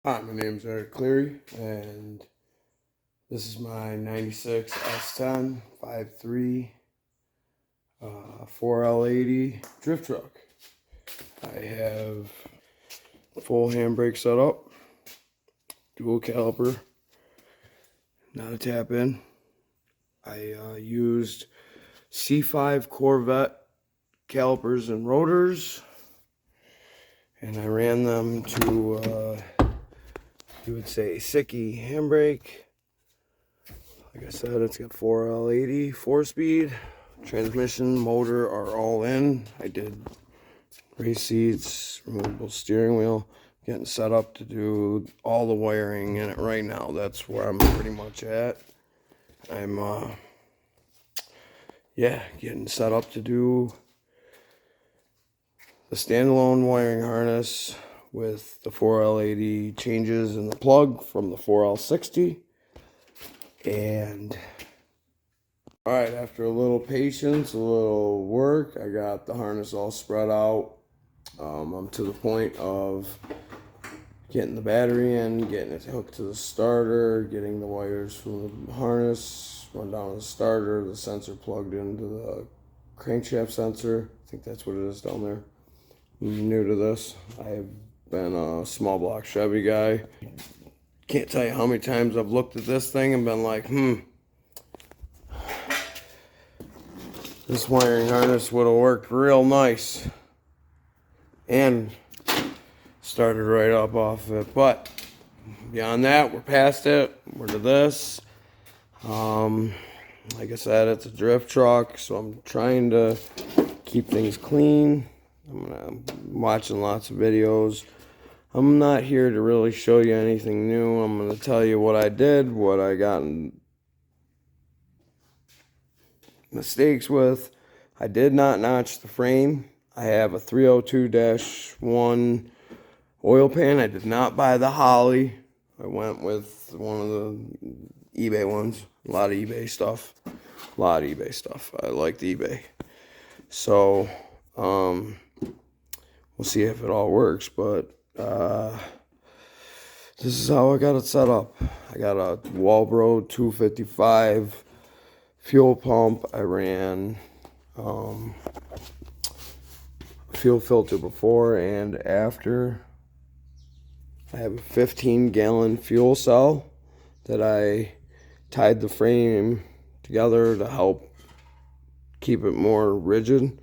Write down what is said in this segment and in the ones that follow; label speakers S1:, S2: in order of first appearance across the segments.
S1: Hi, my name's Eric Cleary, and this is my 96 S10 5.3 4L80 drift truck. I have full handbrake set up, dual caliper, not a tap in. I used C5 Corvette calipers and rotors, and I ran them to you would say Sicky handbrake. Like I said, it's got 4L80 4-speed. Transmission, motor are all in. I did race seats, removable steering wheel, getting set up to do all the wiring in it right now. That's where I'm pretty much at. I'm getting set up to do the standalone wiring harness with the 4L80 changes in the plug from the 4L60. And alright, after a little patience, a little work, I got the harness all spread out. I'm to the point of getting the battery in, getting it hooked to the starter, getting the wires from the harness run down to the starter, the sensor plugged into the crankshaft sensor. I think that's what it is down there. I'm new to this. I've been a small block Chevy guy. Can't tell you how many times I've looked at this thing and been like, this wiring harness would have worked real nice. And started right up off of it. But beyond that, we're past it. We're to this. Like I said, it's a drift truck, so I'm trying to keep things clean. I'm watching lots of videos. I'm not here to really show you anything new. I'm going to tell you what I did, what I got in mistakes with. I did not notch the frame. I have a 302-1 oil pan. I did not buy the Holly. I went with one of the eBay ones. A lot of eBay stuff. I like the eBay. So, we'll see if it all works, but this is how I got it set up. I got a Walbro 255 fuel pump. I ran fuel filter before and after. I have a 15-gallon fuel cell that I tied the frame together to help keep it more rigid.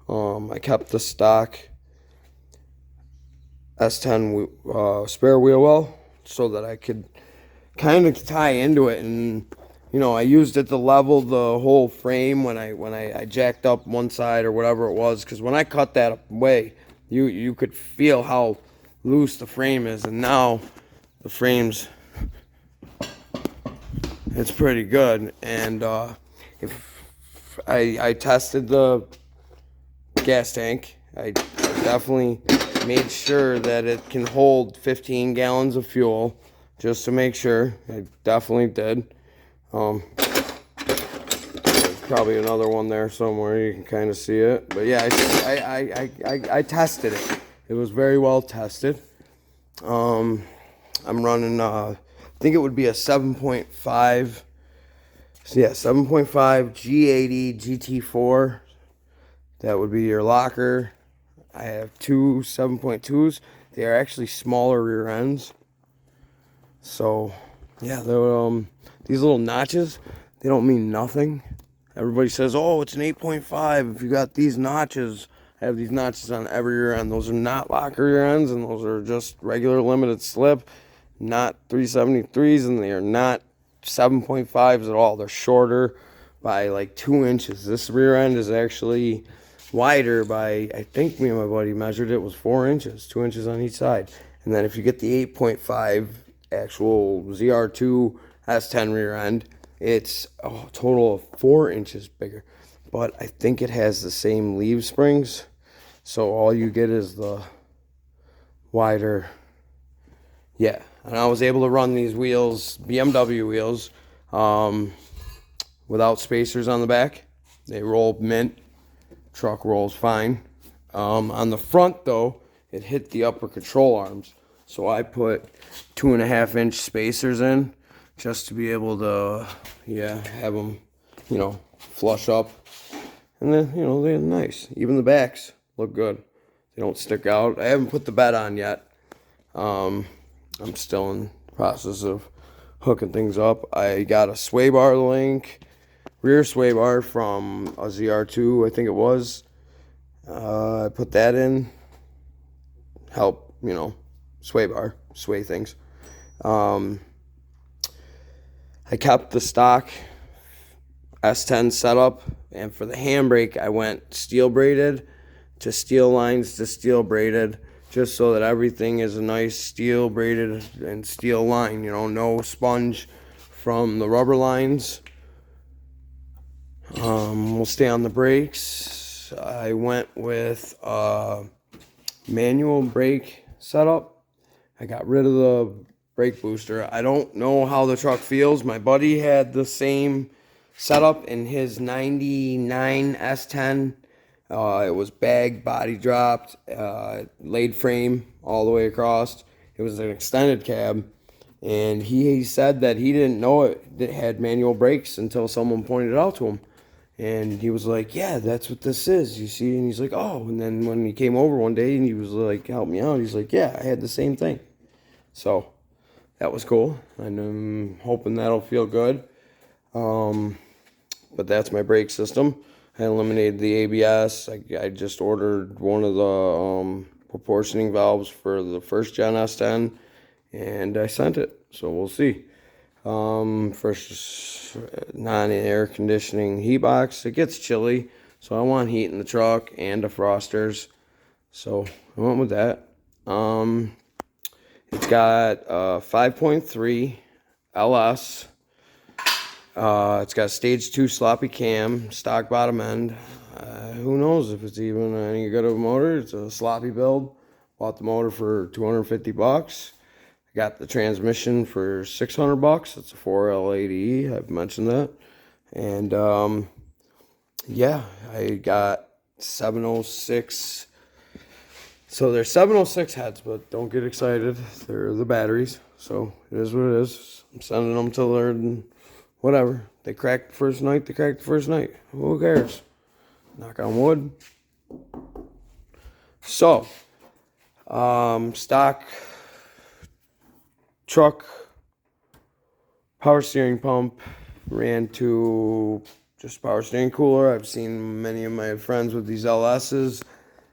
S1: I kept the stock S10 spare wheel well so that I could kind of tie into it, and I used it to level the whole frame when I jacked up one side or whatever it was, because when I cut that away, you could feel how loose the frame is, and now the frame's it's pretty good. And if I tested the gas tank, I definitely made sure that it can hold 15 gallons of fuel, just to make sure. I definitely did. There's probably another one there somewhere, you can kind of see it, but yeah, I tested it. It was very well tested. I'm running I think it would be a 7.5 G80 GT4. That would be your locker. I have two 7.2s. They are actually smaller rear ends. So, yeah, these little notches, they don't mean nothing. Everybody says, oh, it's an 8.5 if you got these notches. I have these notches on every rear end. Those are not locker rear ends, and those are just regular limited slip, not 373s, and they are not 7.5s at all. They're shorter by like 2 inches. This rear end is actually wider by, I think me and my buddy measured it, was 4 inches, 2 inches on each side. And then if you get the 8.5 actual ZR2 S10 rear end, it's a total of 4 inches bigger. But I think it has the same leaf springs, so all you get is the wider. Yeah, and I was able to run these wheels, BMW wheels, without spacers on the back. They roll mint. Truck rolls fine. On the front, though, it hit the upper control arms. So I put 2.5-inch spacers in just to be able to, have them, flush up. And then, they're nice. Even the backs look good. They don't stick out. I haven't put the bed on yet. I'm still in the process of hooking things up. I got a sway bar link, rear sway bar from a ZR2, I think it was. I put that in. Help, sway things. I kept the stock S10 setup, and for the handbrake, I went steel braided to steel lines to steel braided, just so that everything is a nice steel braided and steel line, no sponge from the rubber lines. We'll stay on the brakes. I went with manual brake setup. I got rid of the brake booster. I don't know how the truck feels. My buddy had the same setup in his 99 S10. It was bag, body dropped, laid frame all the way across. It was an extended cab, and he said that he didn't know it had manual brakes until someone pointed it out to him. And he was like, yeah, that's what this is, you see? And he's like, oh. And then when he came over one day and he was like, help me out, he's like, yeah, I had the same thing. So that was cool. And I'm hoping that'll feel good. But that's my brake system. I eliminated the ABS. I just ordered one of the proportioning valves for the first gen S10, and I sent it. So we'll see. First non-air conditioning heat box. It gets chilly, so I want heat in the truck and defrosters. So I went with that. It's got 5.3 LS. It's got stage 2 sloppy cam, stock bottom end. Who knows if it's even any good of a motor. It's a sloppy build. Bought the motor for $250. I got the transmission for $600. It's a 4L80E. I've mentioned that. And I got 706. So they're 706 heads, but don't get excited. They're the batteries. So it is what it is. I'm sending them till they're whatever. They cracked the first night. They cracked the first night. Who cares? Knock on wood. So, stock truck power steering pump ran to just power steering cooler. I've seen many of my friends with these LSs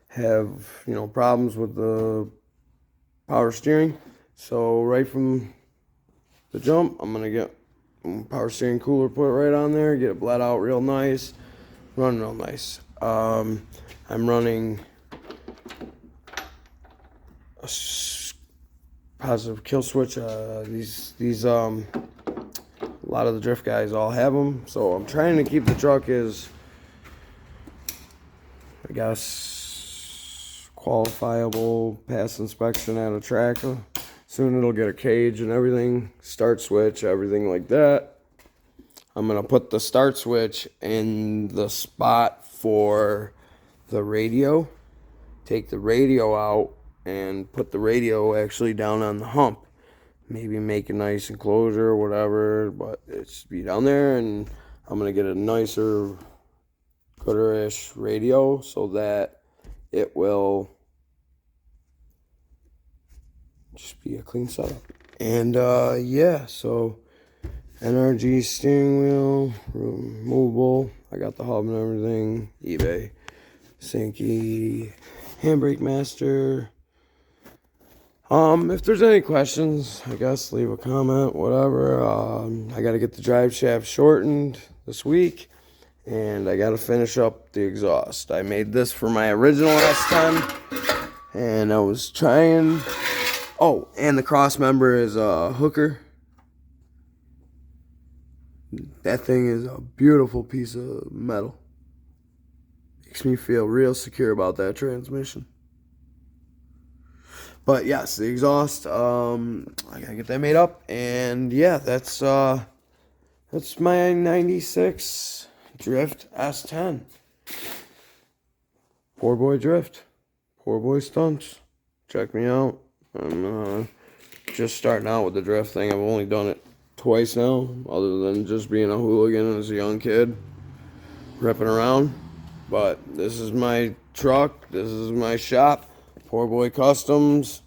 S1: have, problems with the power steering. So right from the jump, I'm going to get power steering cooler put right on there, get it bled out real nice, run real nice. I'm running a positive kill switch. These a lot of the drift guys all have them, so I'm trying to keep the truck as, I guess, qualifiable, pass inspection at a tracker. Soon it'll get a cage and everything, start switch, everything like that. I'm going to put the start switch in the spot for the radio. Take the radio out and put the radio actually down on the hump. Maybe make a nice enclosure or whatever, but it should be down there, and I'm going to get a nicer, gooder-ish radio so that it will just be a clean setup. And so NRG steering wheel, removable. I got the hub and everything. eBay, Sinky, handbrake master. If there's any questions, I guess leave a comment, whatever. I got to get the drive shaft shortened this week, and I got to finish up the exhaust. I made this for my original S10, and I was trying. Oh, and the cross member is a hooker. That thing is a beautiful piece of metal. Makes me feel real secure about that transmission. But yes, the exhaust, I gotta get that made up. And yeah, that's my 96 Drift S10. Poor boy drift. Poor boy stunts. Check me out. I'm just starting out with the drift thing. I've only done it twice now, other than just being a hooligan as a young kid, ripping around. But this is my truck. This is my shop, Poor Boy Customs.